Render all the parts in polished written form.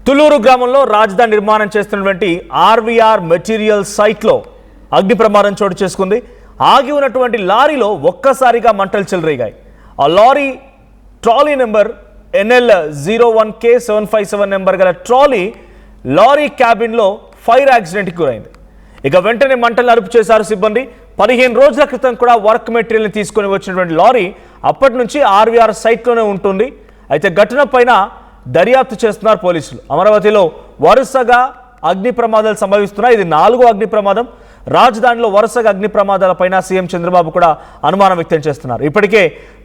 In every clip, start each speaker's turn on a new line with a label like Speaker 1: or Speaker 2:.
Speaker 1: తులూరు గ్రామంలో రాజధాని నిర్మాణం చేస్తున్నటువంటి ఆర్వీఆర్ మెటీరియల్ సైట్లో అగ్ని ప్రమాదం చోటు చేసుకుంది. ఆగి ఉన్నటువంటి లారీలో ఒక్కసారిగా మంటలు చెలరేగాయి. ఆ lorry trolley number NL01K757 number గల లారీ క్యాబిన్లో ఫైర్ యాక్సిడెంట్కి గురైంది. ఇక వెంటనే మంటలను అదుపు చేశారు సిబ్బంది. 15 రోజుల క్రితం కూడా వర్క్ మెటీరియల్ని తీసుకొని వచ్చినటువంటి లారీ అప్పటి నుంచి ఆర్వీఆర్ సైట్లోనే ఉంటుంది. అయితే ఘటన పైన దర్యాప్తు చేస్తున్నారు పోలీసులు. అమరావతిలో వరుసగా అగ్ని ప్రమాదాలు సంభవిస్తున్నాయి. ఇది 4వ అగ్ని ప్రమాదం. రాజధానిలో వరుసగా అగ్ని ప్రమాదాలపైన సీఎం చంద్రబాబు కూడా అనుమానం వ్యక్తం చేస్తున్నారు. ఇప్పటికే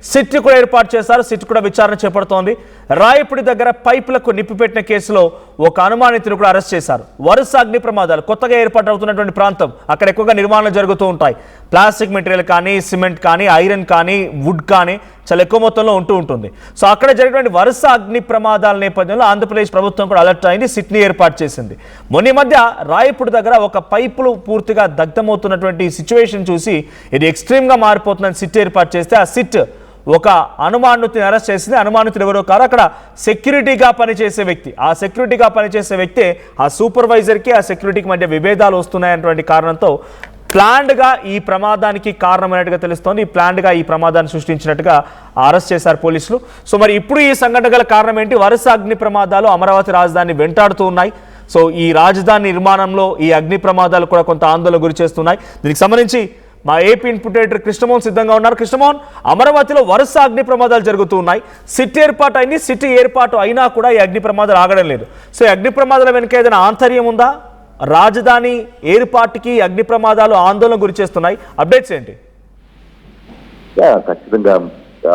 Speaker 1: సిట్ కూడా ఏర్పాటు చేశారు. సిట్ కూడా విచారణ చేపడుతోంది. రాయపూడి దగ్గర పైపులకు నిప్పిపెట్టిన కేసులో ఒక అనుమానితుని కూడా అరెస్ట్ చేశారు. వరుస అగ్ని ప్రమాదాలు కొత్తగా ఏర్పాటవుతున్నటువంటి ప్రాంతం, అక్కడ ఎక్కువగా నిర్మాణాలు జరుగుతూ ఉంటాయి. ప్లాస్టిక్ మెటీరియల్ కానీ, సిమెంట్ కానీ, ఐరన్ కానీ, వుడ్ కానీ చాలా ఎక్కువ మొత్తంలో ఉంటుంది. సో అక్కడ జరిగినటువంటి వరుస అగ్ని ప్రమాదాల నేపథ్యంలో ఆంధ్రప్రదేశ్ ప్రభుత్వం కూడా అలర్ట్ అయింది. సిట్ని ఏర్పాటు చేసింది. మొన్న మధ్య రాయపూడి దగ్గర ఒక పైపులు పూర్తిగా దగ్ధమవుతున్నటువంటి సిచ్యువేషన్ చూసి ఇది ఎక్స్ట్రీమ్గా మారిపోతుందని సిట్ ఏర్పాటు చేస్తే ఆ సిట్ ఒక అనుమానితుని అరెస్ట్ చేసింది. అనుమానితుడు ఎవరో కాదు, అక్కడ సెక్యూరిటీగా పనిచేసే వ్యక్తి. ఆ సెక్యూరిటీగా పనిచేసే వ్యక్తి ఆ సూపర్వైజర్కి ఆ సెక్యూరిటీకి మధ్య విభేదాలు వస్తున్నాయన్నటువంటి కారణంతో ప్లాన్డ్గా ఈ ప్రమాదానికి కారణమైనట్టుగా తెలుస్తోంది. ప్లాన్డ్గా ఈ ప్రమాదాన్ని సృష్టించినట్టుగా అరెస్ట్ చేశారు పోలీసులు. సో మరి ఇప్పుడు ఈ సంఘటన గల కారణం ఏంటి? వరుస అగ్ని ప్రమాదాలు అమరావతి రాజధానిని వెంటాడుతూ ఉన్నాయి. సో ఈ రాజధాని నిర్మాణంలో ఈ అగ్ని ప్రమాదాలు కూడా కొంత ఆందోళన గురి చేస్తున్నాయి. దీనికి సంబంధించి మా ఏపీ ఇన్పుట్ ఎడిటర్ కృష్ణమోహన్ సిద్ధంగా ఉన్నారు. కృష్ణమోహన్, అమరావతిలో వరుస అగ్ని ప్రమాదాలు జరుగుతూ ఉన్నాయి. సిటీ ఏర్పాటు అయింది. సిటీ ఏర్పాటు అయినా కూడా ఈ అగ్ని ప్రమాదాలు ఆగడం లేదు. సో ఈ అగ్ని ప్రమాదాల వెనుక ఏదైనా ఆంతర్యం ఉందా? రాజధాని ఏర్పాటుకి అగ్ని ప్రమాదాలు ఆందోళన గురి చేస్తున్నాయి. అప్డేట్స్ ఏంటి?
Speaker 2: ఖచ్చితంగా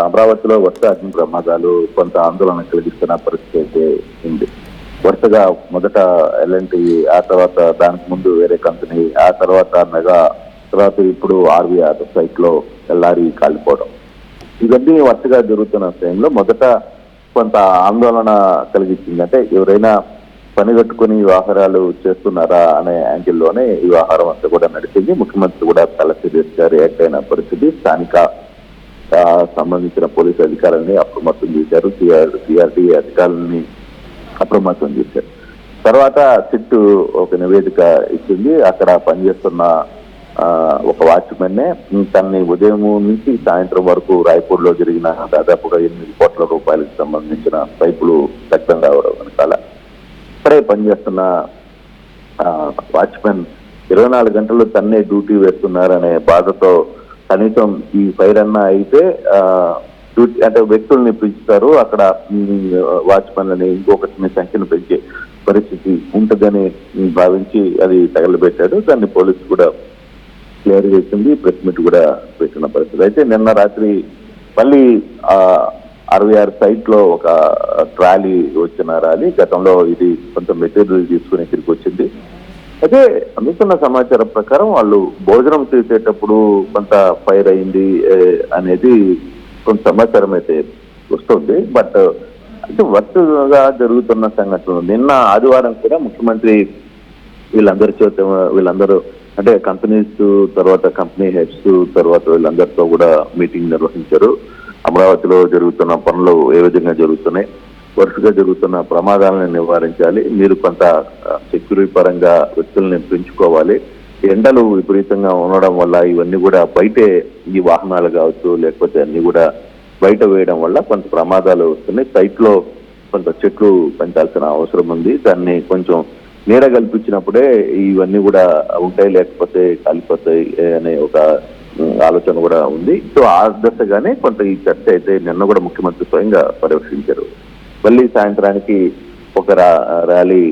Speaker 2: అమరావతిలో వరుస అగ్ని ప్రమాదాలు కొంత ఆందోళన కలిగిస్తున్న పరిస్థితి అయితే ఉంది. వరుసగా మొదట L&T, ఆ తర్వాత దానికి ముందు వేరే కంపెనీ, ఆ తర్వాత మెగా, తర్వాత ఇప్పుడు ఆర్వీఆర్ సైట్ లో లారీ కాలిపోవడం, ఇవన్నీ వరుసగా జరుగుతున్న టైంలో మొదట కొంత ఆందోళన కలిగించింది. అంటే ఎవరైనా పని కట్టుకుని వ్యవహారాలు చేస్తున్నారా అనే యాంగిల్లోనే ఈ వ్యవహారం అంతా కూడా నడిచింది. ముఖ్యమంత్రి కూడా చాలా సీరియస్ గా రియాక్ట్ అయిన పరిస్థితి. స్థానిక సంబంధించిన పోలీసు అధికారులని అప్రమత్తం చేశారు. సిఆర్టీ అధికారులని అప్రమత్తం చేశారు. తర్వాత సిట్ ఒక నివేదిక ఇచ్చింది. అక్కడ పనిచేస్తున్న ఒక వాచ్మెన్నే తనని ఉదయం నుంచి సాయంత్రం వరకు రాయపూర్లో జరిగిన దాదాపుగా 8 కోట్ల రూపాయలకు సంబంధించిన పైపులు దగ్ధం కావడం వెనకాల ఇక్కడే పనిచేస్తున్న వాచ్మెన్ 24 గంటలు తన్నే డ్యూటీ వేస్తున్నారనే బాధతో కనీసం ఈ ఫైర్ అన్నా అయితే డ్యూటీ అంటే వ్యక్తుల్ని పెంచుతారు, అక్కడ వాచ్మెన్లని ఇంకొకటిని సంఖ్యను పెంచే పరిస్థితి ఉంటుందని భావించి అది తగలబెట్టాడు. దాన్ని పోలీసు కూడా క్లియర్ చేసింది. ప్రెస్ మీట్ కూడా పెట్టిన పరిస్థితి. అయితే నిన్న రాత్రి మళ్ళీ ఆర్వీఆర్ సైట్ లో ఒక ట్రాలీ వచ్చిన ర్యాలీ, గతంలో ఇది కొంత మెటీరియల్ తీసుకుని ఇక్కడికి వచ్చింది. అయితే అందుతున్న సమాచారం ప్రకారం వాళ్ళు భోజనం చేసేటప్పుడు కొంత ఫైర్ అయింది అనేది కొంత సమాచారం అయితే వస్తుంది. బట్ అంటే వరుసగా జరుగుతున్న సంఘటనలు నిన్న ఆదివారం కూడా ముఖ్యమంత్రి వీళ్ళందరూ అంటే కంపెనీస్, తర్వాత కంపెనీ హెడ్స్, తర్వాత వీళ్ళందరితో కూడా మీటింగ్ నిర్వహించారు. అమరావతిలో జరుగుతున్న పనులు ఏ విధంగా జరుగుతున్నాయి, వరుసగా జరుగుతున్న ప్రమాదాలను నివారించాలి, మీరు కొంత సెక్యూరిటీ పరంగా వ్యక్తుల్ని పెంచుకోవాలి, ఎండలు విపరీతంగా ఉండడం వల్ల ఇవన్నీ కూడా బయటే ఈ వాహనాలు కావచ్చు లేకపోతే అన్ని కూడా బయట వేయడం వల్ల కొంత ప్రమాదాలు వస్తున్నాయి. సైట్ లో కొంత చెట్లు పెంచాల్సిన అవసరం ఉంది. దాన్ని కొంచెం నీడ కల్పించినప్పుడే ఇవన్నీ కూడా ఉంటాయి, లేకపోతే కాలిపోతాయి అనే ఒక ఆలోచన కూడా ఉంది. సో ఆ దశగానే కొంత ఈ చర్చ అయితే నిన్న కూడా ముఖ్యమంత్రి స్వయంగా పర్యవేక్షించారు. మళ్ళీ సాయంత్రానికి ఒక ర్యాలీ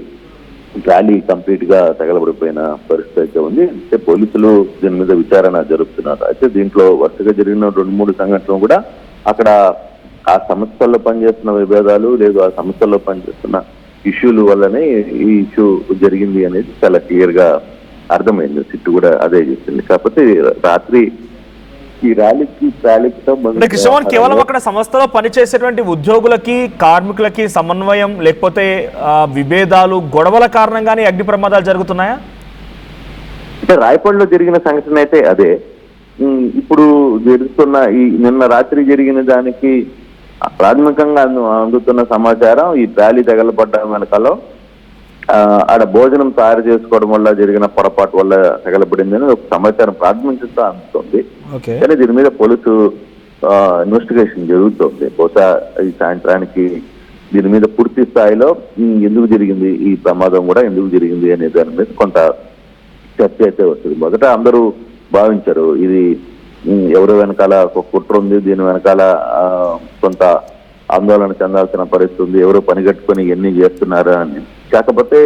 Speaker 2: కంప్లీట్ గా తగలబడిపోయిన పరిస్థితి అయితే ఉంది. అంటే పోలీసులు దీని మీద విచారణ జరుపుతున్నారు. అయితే దీంట్లో వరుసగా జరిగిన 2-3 సంఘటనలు కూడా అక్కడ ఆ సంస్థల్లో పనిచేస్తున్న విభేదాలు లేదు, ఆ సంస్థల్లో పనిచేస్తున్న ఇష్యూల వల్లనే ఈ ఇష్యూ జరిగింది అనేది చాలా క్లియర్ గా అర్థమైంది. సిట్టు కూడా అదే చేసింది. కాకపోతే రాత్రి ఈ ర్యాలీకి
Speaker 1: కేవలం అక్కడ సంస్థలో పనిచేసేటువంటి ఉద్యోగులకి, కార్మికులకి సమన్వయం లేకపోతే విభేదాలు, గొడవల కారణంగానే అగ్ని ప్రమాదాలు జరుగుతున్నాయా?
Speaker 2: అంటే రాయపూడిలో జరిగిన సంఘటన అయితే అదే. ఇప్పుడు జరుగుతున్న ఈ నిన్న రాత్రి జరిగిన దానికి ప్రాథమికంగా అందుతున్న సమాచారం ఈ ర్యాలీ తగలబడ్డ వెనకాల ఆడ భోజనం తయారు చేసుకోవడం వల్ల జరిగిన పొరపాటు వల్ల తగలబడింది అని ఒక సమాచారం ప్రాథమికంగా అందుతుంది. కానీ దీని మీద పోలీసు ఇన్వెస్టిగేషన్ జరుగుతుంది. బహుశా ఈ సాయంత్రానికి దీని మీద పూర్తి స్థాయిలో ఎందుకు జరిగింది ఈ ప్రమాదం కూడా ఎందుకు జరిగింది అనే దాని మీద కొంత చర్చ అయితే వస్తుంది. మొదట అందరూ భావించారు ఇది ఎవరు వెనకాల ఒక కుట్ర ఉంది, దీని వెనకాల కొంత ఆందోళన చెందాల్సిన పరిస్థితి ఉంది, ఎవరు పనిగట్టుకొని ఎన్ని చేస్తున్నారా అని. కాకపోతే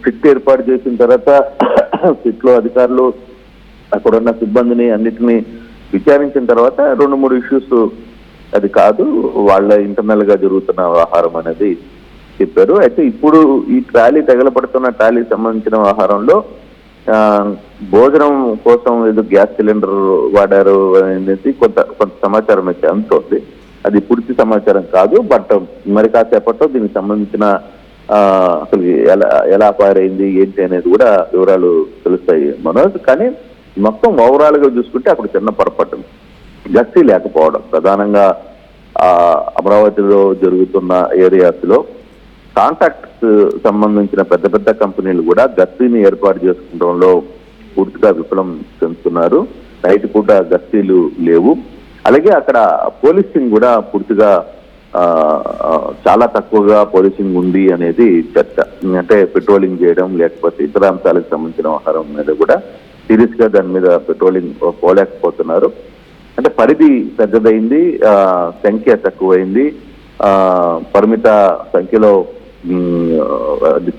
Speaker 2: సిట్ ఏర్పాటు చేసిన తర్వాత సిట్ లో అధికారులు అక్కడున్న సిబ్బందిని అన్నిటినీ విచారించిన తర్వాత 2-3 ఇష్యూస్ అది కాదు, వాళ్ళ ఇంటర్నల్ గా జరుగుతున్న వ్యవహారం అనేది చెప్పారు. అయితే ఇప్పుడు ఈ ట్రాలీ తగలబడుతున్న ట్రాలీకి సంబంధించిన వ్యవహారంలో భోజనం కోసం ఏదో గ్యాస్ సిలిండర్ వాడారు అనేది కొంత సమాచారం అయితే అందుతోంది. అది పూర్తి సమాచారం కాదు. బట్ మరి కాసేపట్లో దీనికి సంబంధించిన అసలు ఎలా పారైంది ఏంటి అనేది కూడా వివరాలు తెలుస్తాయి మనోజ్. కానీ మొత్తం ఓవరాల్ గా చూసుకుంటే అక్కడ చిన్న పొరపాటు, గస్తీ లేకపోవడం. ప్రధానంగా అమరావతిలో జరుగుతున్న ఏరియాస్ లో కాంట్రాక్ట్స్ సంబంధించిన పెద్ద పెద్ద కంపెనీలు కూడా గస్తీని ఏర్పాటు చేసుకోవడంలో పూర్తిగా విఫలం చెందుతున్నారు. నైట్ పూట గస్తీలు లేవు. అలాగే అక్కడ పోలీసింగ్ కూడా పూర్తిగా చాలా తక్కువగా పోలీసింగ్ ఉంది అనేది చర్చ. అంటే పెట్రోలింగ్ చేయడం లేకపోతే ఇతర అంశాలకు సంబంధించిన వ్యవహారం మీద కూడా సీరియస్ గా దాని మీద పెట్రోలింగ్ పోలేకపోతున్నారు. అంటే పరిధి పెద్దదైంది, సంఖ్య తక్కువైంది, పరిమిత సంఖ్యలో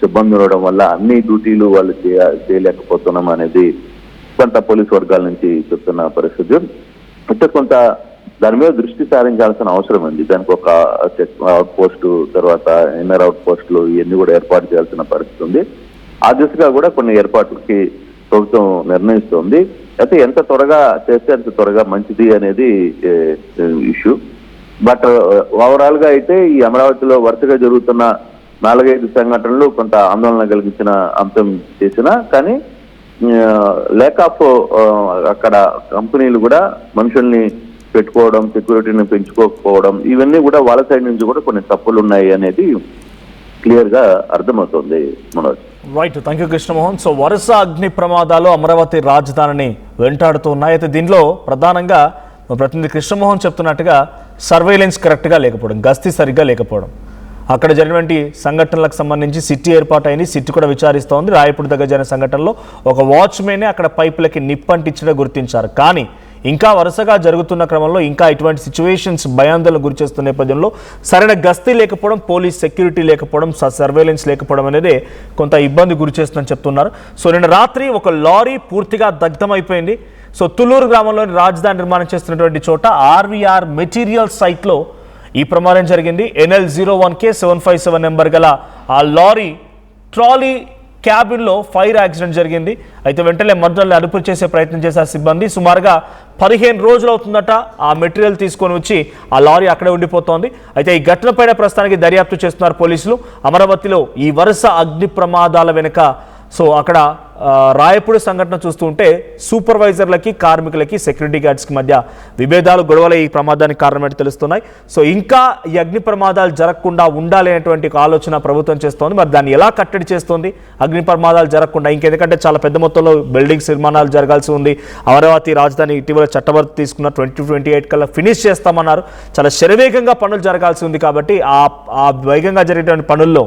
Speaker 2: సిబ్బంది ఉండడం వల్ల అన్ని డ్యూటీలు వాళ్ళు చేయలేకపోతున్నాం అనేది కొంత పోలీసు వర్గాల నుంచి చెప్తున్న పరిస్థితి. అయితే కొంత దాని మీద దృష్టి సారించాల్సిన అవసరం ఉంది. దానికి ఒక చెక్ అవుట్ పోస్టు, తర్వాత ఇన్నర్ అవుట్ పోస్టులు ఇవన్నీ కూడా ఏర్పాటు చేయాల్సిన పరిస్థితి ఉంది. ఆ దిశగా కూడా కొన్ని ఏర్పాట్లకి ప్రభుత్వం నిర్ణయిస్తోంది. అయితే ఎంత త్వరగా చేస్తే అంత త్వరగా మంచిది అనేది ఇష్యూ. బట్ ఓవరాల్ గా అయితే ఈ అమరావతిలో వరుసగా జరుగుతున్న 4-5 సంఘటనలు కొంత ఆందోళన కలిగించిన అంశం చేసినా కానీ లేక్ ఆఫ్ అక్కడ కంపెనీలు కూడా మనుషుల్ని పెట్టుకోవడం, సెక్యూరిటీని పెంచుకోకపోవడం, ఇవన్నీ కూడా వాళ్ళ సైడ్ నుంచి కూడా కొన్ని తప్పులు ఉన్నాయి అనేది క్లియర్ గా అర్థమవుతుంది Manoj.
Speaker 1: Right, thank you Krishnamohan. So వరుస అగ్ని ప్రమాదాలు అమరావతి రాజధానిని వెంటాడుతూ ఉన్నాయి. అయితే దీనిలో ప్రధానంగా ప్రతినిధి కృష్ణమోహన్ చెప్తున్నట్టుగా సర్వేలెన్స్ కరెక్ట్గా లేకపోవడం, గస్తీ సరిగ్గా లేకపోవడం, అక్కడ జరిగినటువంటి సంఘటనలకు సంబంధించి సిట్టి ఏర్పాటు అయింది, సిట్టి కూడా విచారిస్తోంది. రాయపూడి దగ్గర జరిగిన సంఘటనలో ఒక వాచ్మెనే అక్కడ పైపులకి నిప్పంటించడం గుర్తించారు. కానీ ఇంకా వరుసగా జరుగుతున్న క్రమంలో ఇంకా ఇటువంటి సిచ్యువేషన్స్ భయాందోళన గురి చేస్తున్న నేపథ్యంలో సరైన గస్తీ లేకపోవడం, పోలీస్ సెక్యూరిటీ లేకపోవడం, సర్వేలెన్స్ లేకపోవడం అనేది కొంత ఇబ్బంది గురి చేస్తుందని చెప్తున్నారు. సో నిన్న రాత్రి ఒక లారీ పూర్తిగా దగ్ధమైపోయింది. సో తుళ్ళూరు గ్రామంలోని రాజధాని నిర్మాణం చేస్తున్నటువంటి చోట ఆర్వీఆర్ మెటీరియల్ సైట్లో ఈ ప్రమాదం జరిగింది. NL01K757 నెంబర్ గల ఆ లారీ ట్రాలీ క్యాబిన్లో ఫైర్ యాక్సిడెంట్ జరిగింది. అయితే వెంటనే మంటలను అదుపు చేసే ప్రయత్నం చేశారు సిబ్బంది. సుమారుగా 15 రోజులు అవుతుందట ఆ మెటీరియల్ తీసుకొని వచ్చి ఆ లారీ అక్కడే ఉండిపోతోంది. అయితే ఈ ఘటనపైన ప్రస్తుతానికి దర్యాప్తు చేస్తున్నారు పోలీసులు. అమరావతిలో ఈ వరుస అగ్ని ప్రమాదాల వెనుక సో అక్కడ రాయపూడి సంఘటన చూస్తూ ఉంటే సూపర్వైజర్లకి, కార్మికులకి, సెక్యూరిటీ గార్డ్స్కి మధ్య విభేదాలు, గొడవలు ఈ ప్రమాదానికి కారణమని తెలుస్తున్నాయి. సో ఇంకా ఈ అగ్ని ప్రమాదాలు జరగకుండా ఉండాలి అనేటువంటి ఆలోచన ప్రభుత్వం చేస్తోంది. మరి దాన్ని ఎలా కట్టడి చేస్తోంది అగ్ని ప్రమాదాలు జరగకుండా? ఇంకెందుకంటే చాలా పెద్ద మొత్తంలో బిల్డింగ్స్ నిర్మాణాలు జరగాల్సి ఉంది. అమరావతి రాజధాని ఇటీవల చట్టబద్ధ తీసుకున్న 2028 కల్లా ఫినిష్ చేస్తామన్నారు. చాలా శరవేగంగా పనులు జరగాల్సి ఉంది. కాబట్టి ఆ వేగంగా జరిగేటువంటి పనుల్లో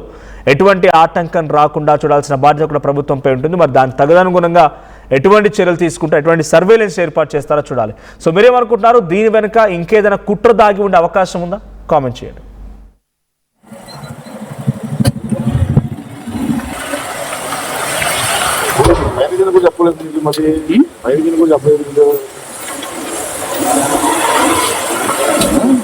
Speaker 1: ఎటువంటి ఆటంకం రాకుండా చూడాల్సిన బాధ్యత కూడా ప్రభుత్వంపై ఉంటుంది. మరి దాని తదనుగుణంగా ఎటువంటి చర్యలు తీసుకుంటే ఎటువంటి సర్వేలెన్స్ ఏర్పాటు చేస్తారో చూడాలి. సో మీరేమనుకుంటున్నారు? దీని వెనుక ఇంకేదైనా కుట్ర దాగి ఉండే అవకాశం ఉందా? కామెంట్ చేయండి.
Speaker 3: చెప్పలేదు.